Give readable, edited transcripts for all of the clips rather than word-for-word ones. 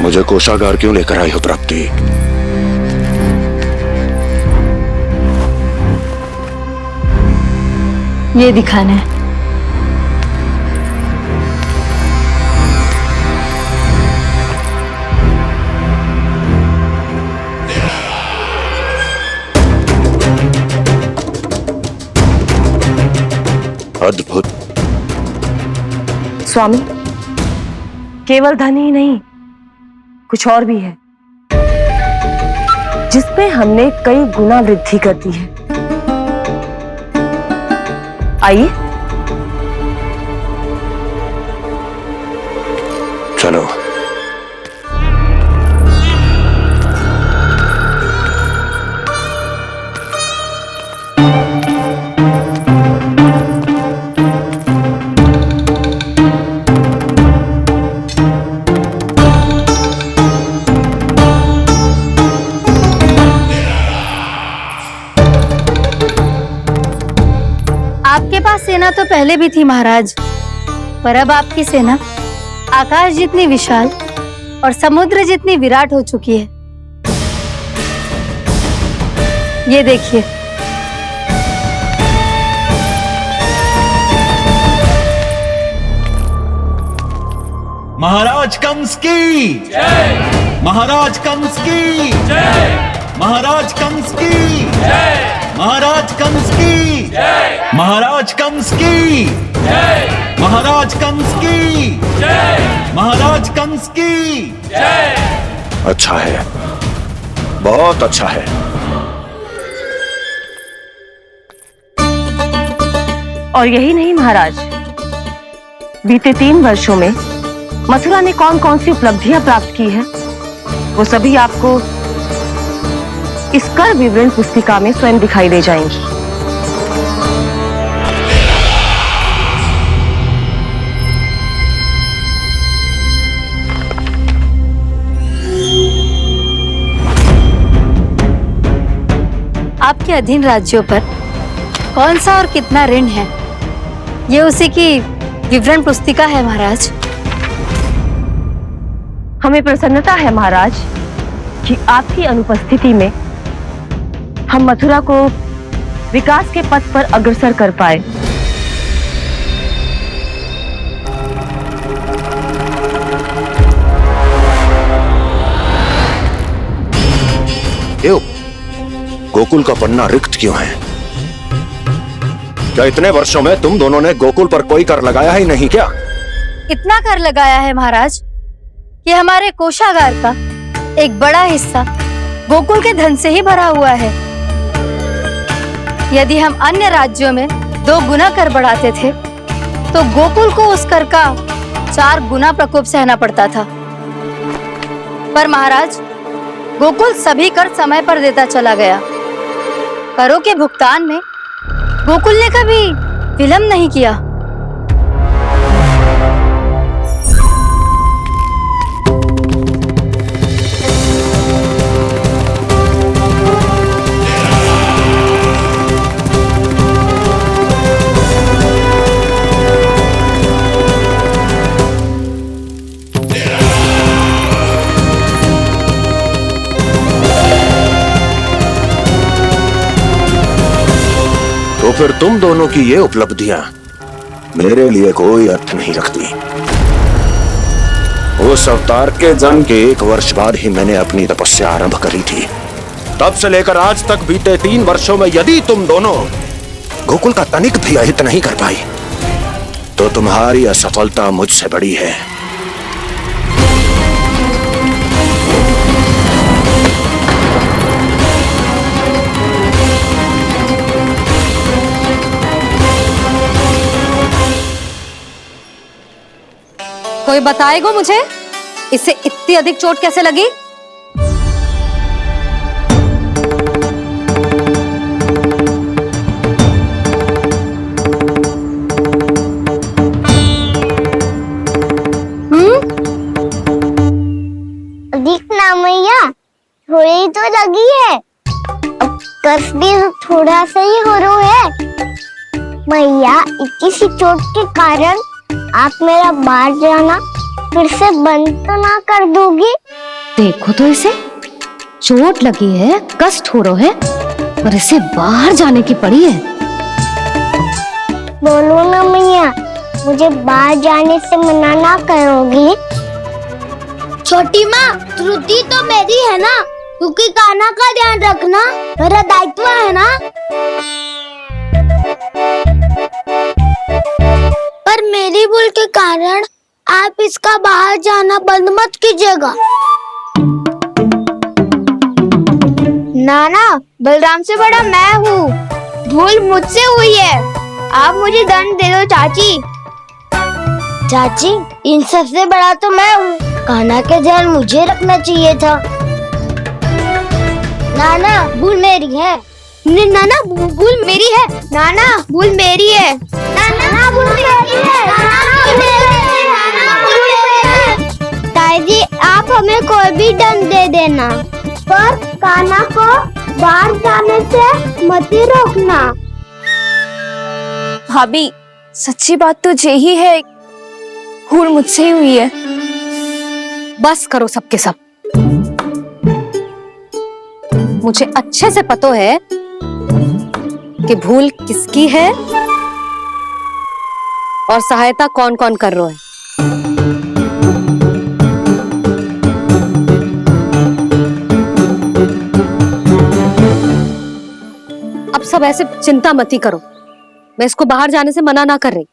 मुझे कोषागार क्यों लेकर आई हो प्राप्ति? ये दिखाना है। अद्भुत। स्वामी, केवल धन ही नहीं, कुछ और भी है जिसमें हमने कई गुना वृद्धि कर दी है। आइए चलो। आपके पास सेना तो पहले भी थी महाराज, पर अब आपकी सेना आकाश जितनी विशाल और समुद्र जितनी विराट हो चुकी है। ये देखिए। महाराज कंस की जय। महाराज कंस की जय। महाराज कंस की जय। महाराज कंस की जय। महाराज कंस की जय। महाराज कंस की जय। महाराज कंस की जय। अच्छा है, बहुत अच्छा है। और यही नहीं महाराज, बीते 3 वर्षों में मथुरा ने कौन कौन सी उपलब्धियां प्राप्त की है, वो सभी आपको इस कर विवरण पुस्तिका में स्वयं दिखाई दे जाएंगी। आपके अधीन राज्यों पर कौन सा और कितना ऋण है, ये उसी की विवरण पुस्तिका है महाराज। हमें प्रसन्नता है महाराज कि आपकी अनुपस्थिति में हम मथुरा को विकास के पथ पर अग्रसर कर पाए। क्यों? गोकुल का पन्ना रिक्त क्यों है? क्या इतने वर्षों में तुम दोनों ने गोकुल पर कोई कर लगाया ही नहीं क्या? इतना कर लगाया है महाराज कि हमारे कोषागार का एक बड़ा हिस्सा गोकुल के धन से ही भरा हुआ है। यदि हम अन्य राज्यों में 2 गुना कर बढ़ाते थे, तो गोकुल को उस कर का 4 गुना प्रकोप सहना पड़ता था। पर महाराज, गोकुल सभी कर समय पर देता चला गया। करों के भुगतान में गोकुल ने कभी विलंब नहीं किया। तो फिर तुम दोनों की ये उपलब्धियां मेरे लिए कोई अर्थ नहीं रखती। उस अवतार के जन्म के 1 वर्ष बाद ही मैंने अपनी तपस्या आरंभ करी थी। तब से लेकर आज तक बीते 3 वर्षों में यदि तुम दोनों गोकुल का तनिक भी अहित नहीं कर पाई, तो तुम्हारी असफलता मुझसे बड़ी है। कोई बताएगा मुझे, इसे इतनी अधिक चोट कैसे लगी? दिखना मैया, थोड़ी तो लगी है। अब कस भी थोड़ा सा ही हो रहा है। मैया, इतनी सी चोट के कारण आप मेरा बाहर जाना फिर से बंद तो ना कर दोगी? देखो तो इसे, चोट लगी है, कष्ट हो रहा है और इसे बाहर जाने की पड़ी है। बोलो ना मैया, मुझे बाहर जाने से मना ना करोगी? छोटी माँ, त्रुटि तो मेरी है ना, क्योंकि कान्हा का ध्यान रखना मेरा दायित्व है ना। पर मेरी भूल के कारण आप इसका बाहर जाना बंद मत कीजिएगा। नाना, बलराम से बड़ा मैं हूँ, भूल मुझसे हुई है, आप मुझे दंड दे दो चाची। चाची, इन सबसे बड़ा तो मैं हूँ, कान्हा के ध्यान मुझे रखना चाहिए था। नाना, भूल मेरी है। नाना, भूल मेरी है। नाना, भूल मेरी है। नाना, भूल मेरी है। नाना, भूल मेरी है। ताई जी, आप हमें कोई भी दंड दे देना, पर कान्हा को बाहर जाने से मत ही रोकना। भाभी, सच्ची बात तो यही है, भूल मुझसे ही हुई है। बस करो सबके सब। मुझे अच्छे से पता है कि भूल किसकी है और सहायता कौन कौन कर रहा है। अब सब ऐसे चिंता मत ही करो, मैं इसको बाहर जाने से मना ना कर रही।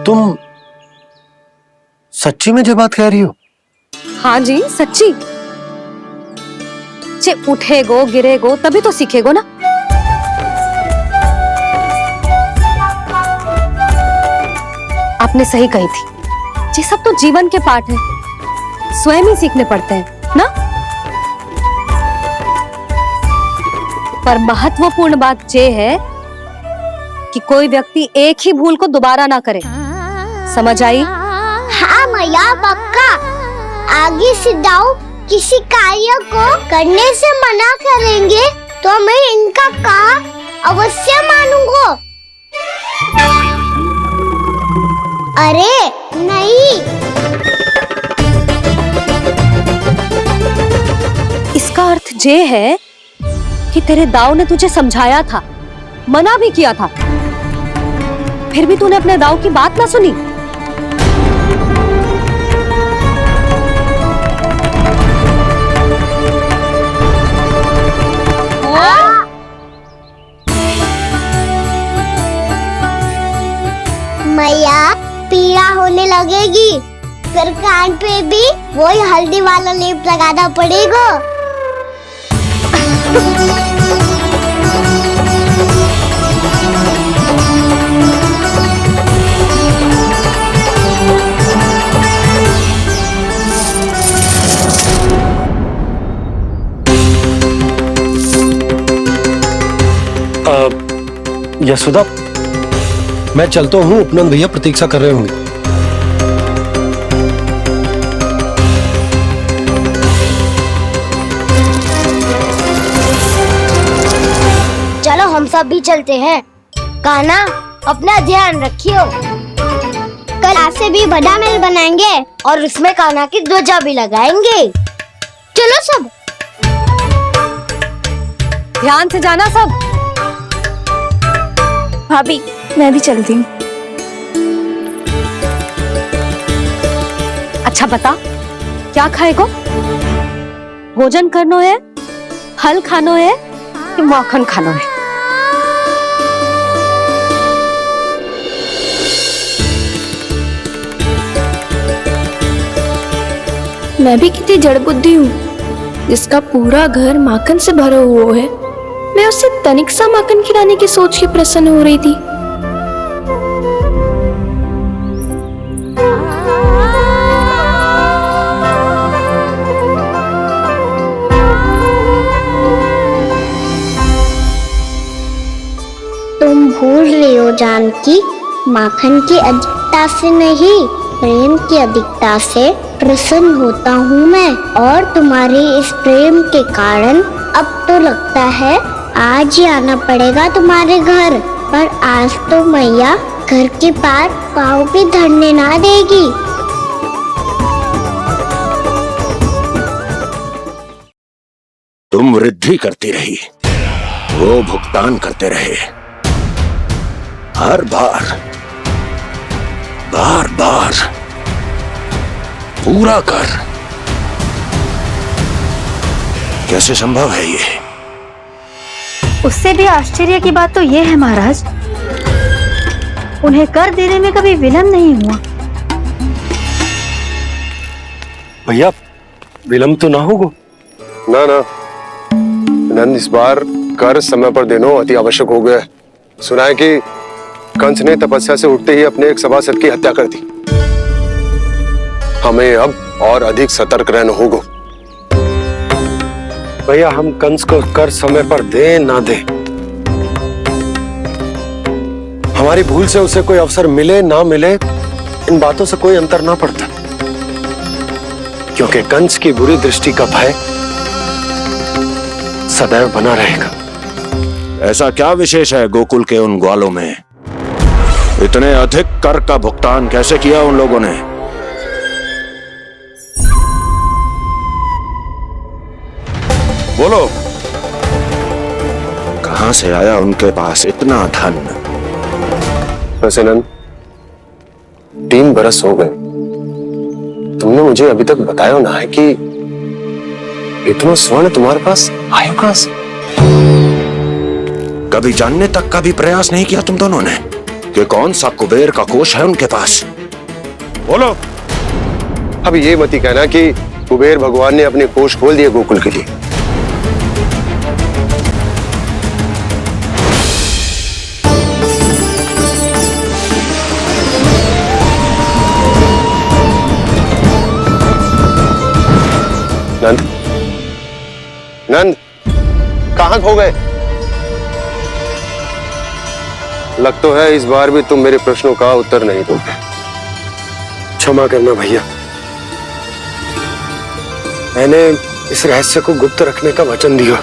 तुम सच्ची में ये बात कह रही हो? हाँ जी, सच्ची। चे उठेगो गिरेगो तभी तो सीखेगो ना। आपने सही कही थी, ये सब तो जीवन के पाठ है, स्वयं ही सीखने पड़ते हैं ना। पर महत्वपूर्ण बात ये है कि कोई व्यक्ति एक ही भूल को दोबारा ना करे, समझ आई? हाँ मैया, पक्का। आगे से दाऊ किसी कार्य को करने से मना करेंगे तो मैं इनका कहा अवश्य मानूंगा। अरे नहीं, इसका अर्थ ये है कि तेरे दाऊ ने तुझे समझाया था, मना भी किया था, फिर भी तूने अपने दाऊ की बात ना सुनी। मैया, पीड़ा होने लगेगी, फिर कान पे भी वही हल्दी वाला लेप लगाना पड़ेगा। यशोदा, मैं चलता हूँ, उपनंद भैया प्रतीक्षा कर रहे होंगे। चलो हम सब भी चलते हैं। कान्हा, अपना ध्यान रखियो। कल आज से भी बड़ा महल बनाएंगे और उसमें कान्हा की ध्वजा भी लगाएंगे। चलो सब। ध्यान से जाना सब। भाभी, मैं भी चलती हूँ। अच्छा बता, क्या खाएगो? भोजन करनो है, फल खानो है कि माखन खानो है? मैं भी कितनी जड़ बुद्धि हूँ, जिसका पूरा घर माखन से भरा हुआ है। मैं उससे तनिक सा माखन खिलाने की सोच के प्रसन्न हो रही थी। तुम भूल रही हो जानकी, माखन की अधिकता से नहीं, प्रेम की अधिकता से प्रसन्न होता हूँ मैं, और तुम्हारे इस प्रेम के कारण अब तो लगता है आज ही आना पड़ेगा तुम्हारे घर, पर आज तो मैया घर के पार पाँव भी धरने ना देगी। तुम वृद्धि करती रही, वो भुगतान करते रहे। हर बार बार बार पूरा कर। कैसे संभव है ये? उससे भी आश्चर्य की बात तो ये है महाराज, उन्हें कर देने में कभी विलम्ब नहीं हुआ। भैया विलम्ब तो ना होगा? ना ना नंद, इस बार कर समय पर देना अति आवश्यक हो गया है। सुना है कि कंस ने तपस्या से उठते ही अपने एक सभासद की हत्या कर दी। हमें अब और अधिक सतर्क रहना होगा। भैया हम कंस को कर समय पर दे ना दे, हमारी भूल से उसे कोई अवसर मिले ना मिले, इन बातों से कोई अंतर ना पड़ता, क्योंकि कंस की बुरी दृष्टि का भय सदैव बना रहेगा। ऐसा क्या विशेष है गोकुल के उन ग्वालों में? इतने अधिक कर का भुगतान कैसे किया उन लोगों ने? बोलो, कहां से आया उनके पास इतना धन? वैसे नंद, 3 बरस हो गए, तुमने मुझे अभी तक बताया ना है कि इतना स्वर्ण तुम्हारे पास आया कहां से? कभी जानने तक का भी प्रयास नहीं किया तुम दोनों ने कि कौन सा कुबेर का कोष है उनके पास? बोलो। अब ये मत ही कहना कि कुबेर भगवान ने अपने कोष खोल दिए गोकुल के लिए। नंद, नंद, कहां खो गए? लग तो है इस बार भी तुम मेरे प्रश्नों का उत्तर नहीं दोगे। क्षमा करना भैया, मैंने इस रहस्य को गुप्त रखने का वचन दिया,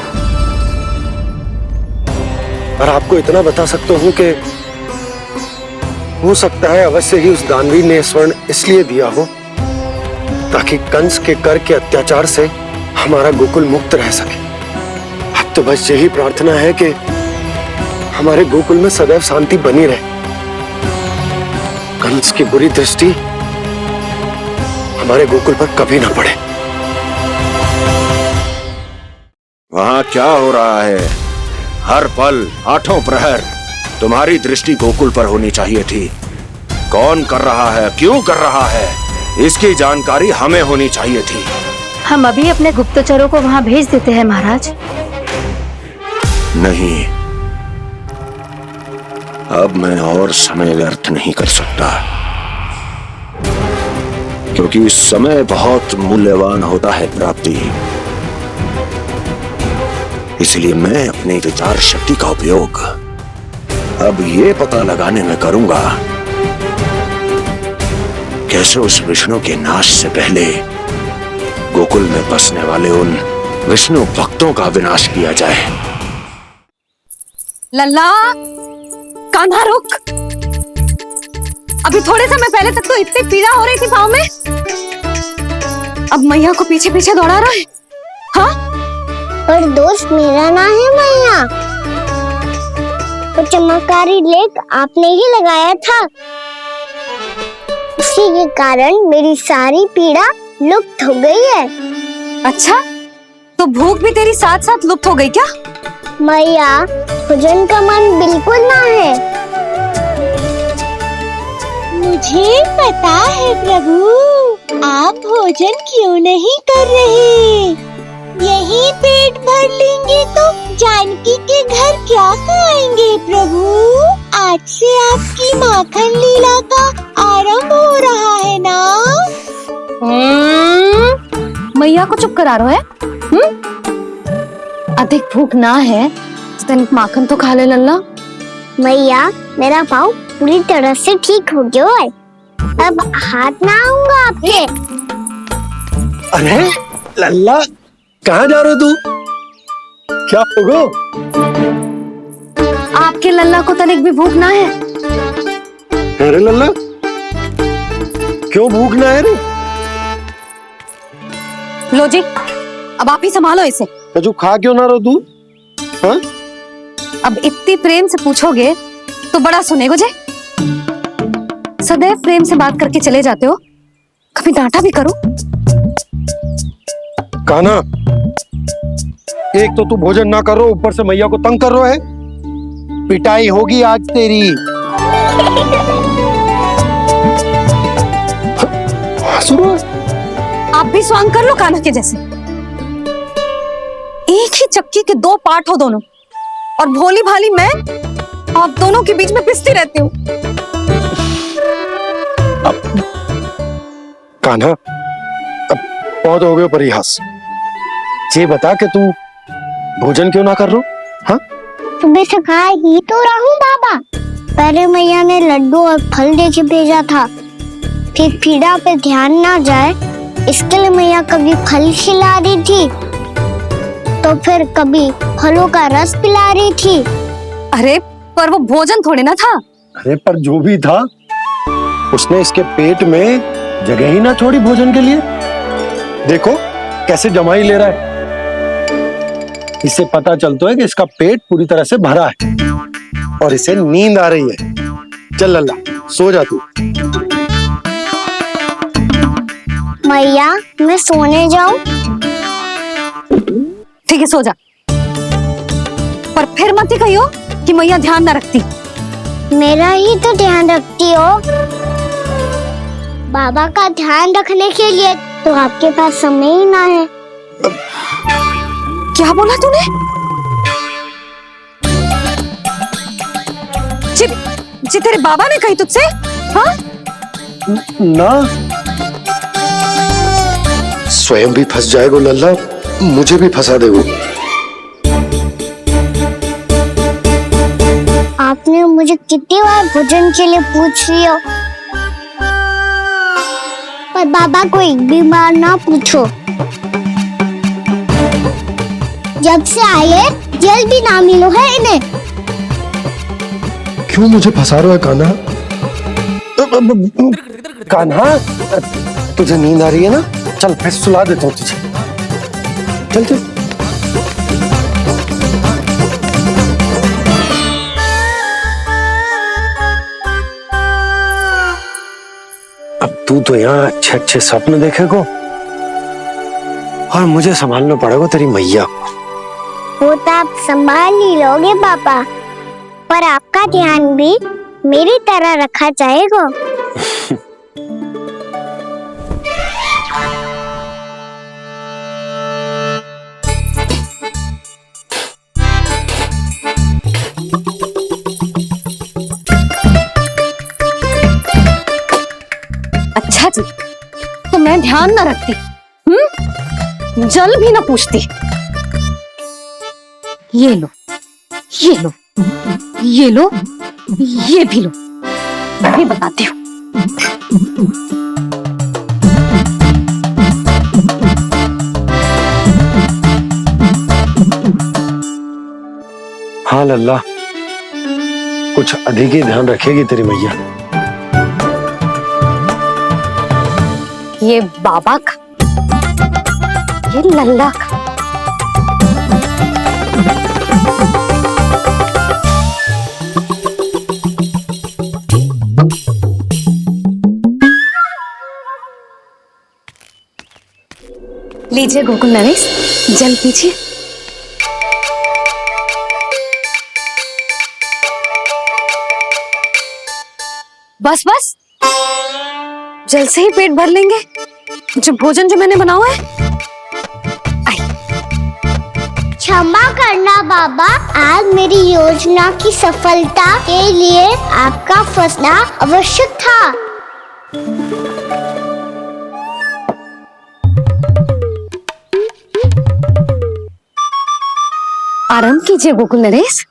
और आपको इतना बता सकता हूं कि हो सकता है अवश्य ही उस दानवीर ने स्वर्ण इसलिए दिया हो ताकि कंस के कर के अत्याचार से हमारा गोकुल मुक्त रह सके। अब तो बस यही प्रार्थना है कि हमारे गोकुल में सदैव शांति बनी रहे, कंस की बुरी दृष्टि हमारे गोकुल पर कभी ना पड़े। वहां क्या हो रहा है? हर पल, आठों प्रहर तुम्हारी दृष्टि गोकुल पर होनी चाहिए थी। कौन कर रहा है, क्यों कर रहा है, इसकी जानकारी हमें होनी चाहिए थी। हम अभी अपने गुप्तचरों को वहां भेज देते हैं महाराज। नहीं, अब मैं और समय व्यर्थ नहीं कर सकता, क्योंकि समय बहुत मूल्यवान होता है प्राप्ति। इसलिए मैं अपनी विचार शक्ति का उपयोग अब ये पता लगाने में करूंगा कैसे उस विष्णु के नाश से पहले गोकुल में बसने वाले उन विष्णु भक्तों का विनाश किया जाए। लल्ला, कान्हा रुक। अभी थोड़े समय पहले तक तो इतनी पीड़ा हो रही थी पाँव में, अब मैया को पीछे पीछे दौड़ा रहा है। हाँ? पर दोष मेरा ना है मैया, वो चमत्कारी लेख आपने ही लगाया था, उसी के कारण मेरी सारी पीड़ा लुप्त हो गई है। अच्छा, तो भूख भी तेरी साथ साथ लुप्त हो गई क्या? मैया, भोजन का मन बिल्कुल ना है। मुझे पता है प्रभु, आप भोजन क्यों नहीं कर रहे। यही पेट भर लेंगे तो जानकी के घर क्या खाएंगे प्रभु। आज से आपकी माखन लीला का आरंभ हो रहा है ना। मैया को चुप करा रहा है। अधिक भूख ना है तो तनिक माखन तो खा ले लल्ला। मैया, मेरा पाँव पूरी तरह से ठीक हो गया है, अब हाथ ना आऊंगा आपके। अरे लल्ला, कहाँ जा रहे हो तू? क्या होगा? आपके लल्ला को तनिक भी भूख ना है? अरे लल्ला, क्यों भूख ना है रे? लो जी, अब आप ही संभालो इसे। कजू खा क्यों ना रहो तू? हाँ? अब इतनी प्रेम से पूछोगे तो बड़ा सुनेगो जे। सदैव प्रेम से बात करके चले जाते हो, कभी डांटा भी करो। कान्हा, एक तो तू भोजन ना करो, ऊपर से मैया को तंग कर रहा है। पिटाई होगी आज तेरी। आप भी स्वांग कर लो कान्हा के जैसे। एक ही चक्की के दो पार्ट हो दोनों, और भोली भाली मैं आप दोनों के बीच में पिसती रहती हूँ। कान्हा, अब बहुत हो गए परिहास। ये बता कि तू भोजन क्यों ना कर रो? हाँ? सुबह से खा ही तो रहा हूँ बाबा। पहले मैया ने लड्डू और फल दे के भेजा था, फिर पीड़ा पे ध्यान ना जाए इसके लिए मैया कभी फल खिला रही थी, तो फिर कभी फलों का रस पिला रही थी। अरे पर वो भोजन थोड़े ना था। अरे पर जो भी था, उसने इसके पेट में जगह ही ना छोड़ी भोजन के लिए। देखो कैसे जमाई ले रहा है। इससे पता चलता है कि इसका पेट पूरी तरह से भरा है और इसे नींद आ रही है। चल लल्ला, सो जा तू। मैया, मैं सोने जाऊं? ठीक है, सो जा, पर फिर मत ही कहियो कि मैया ध्यान ना रखती। मेरा ही तो ध्यान रखती हो। बाबा का ध्यान रखने के लिए तो आपके पास समय ही ना है। क्या बोला तूने? जी तेरे बाबा ने कही तुझसे? हाँ? ना, स्वयं भी फंस जाएगा लल्ला, मुझे भी फंसा देगो। आपने मुझे कितनी बार भोजन के लिए पूछ लिया, पर बाबा को एक भी बार ना पूछो। जब से आए जल भी ना मिलो है इन्हें। क्यों मुझे फंसा रहा है कान्हा? कान्हा, तुझे नींद आ रही है ना? चल मैं सुला देता हूँ तुझे। चल चल। अब तू तो यहाँ अच्छे अच्छे सपने देखेगो और मुझे संभालना पड़ेगा तेरी मैया को। वो तो आप संभाल ही लोगे पापा, पर आपका ध्यान भी मेरी तरह रखा जाएगा। अच्छा जी, तो मैं ध्यान ना रखती, जल भी ना पूछती। ये लो, ये लो, ये लो, ये भी लो, मैं भी बताती हूँ। हाँ लल्ला, कुछ अधिक ही ध्यान रखेगी तेरी मैया। ये बाबा का, ये लल्ला का। लीजिए गोकुल नरेश, जल पीजिए। बस बस, जल से ही पेट भर लेंगे। जो भोजन जो मैंने बनाया है। क्षमा करना बाबा, आज मेरी योजना की सफलता के लिए आपका फंसना आवश्यक था। आराम कीजिए गोकुल नरेश।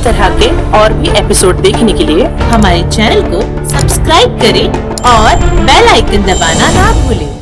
इस तरह के और भी एपिसोड देखने के लिए हमारे चैनल को सब्सक्राइब करें और बेल आइकन दबाना ना भूलें।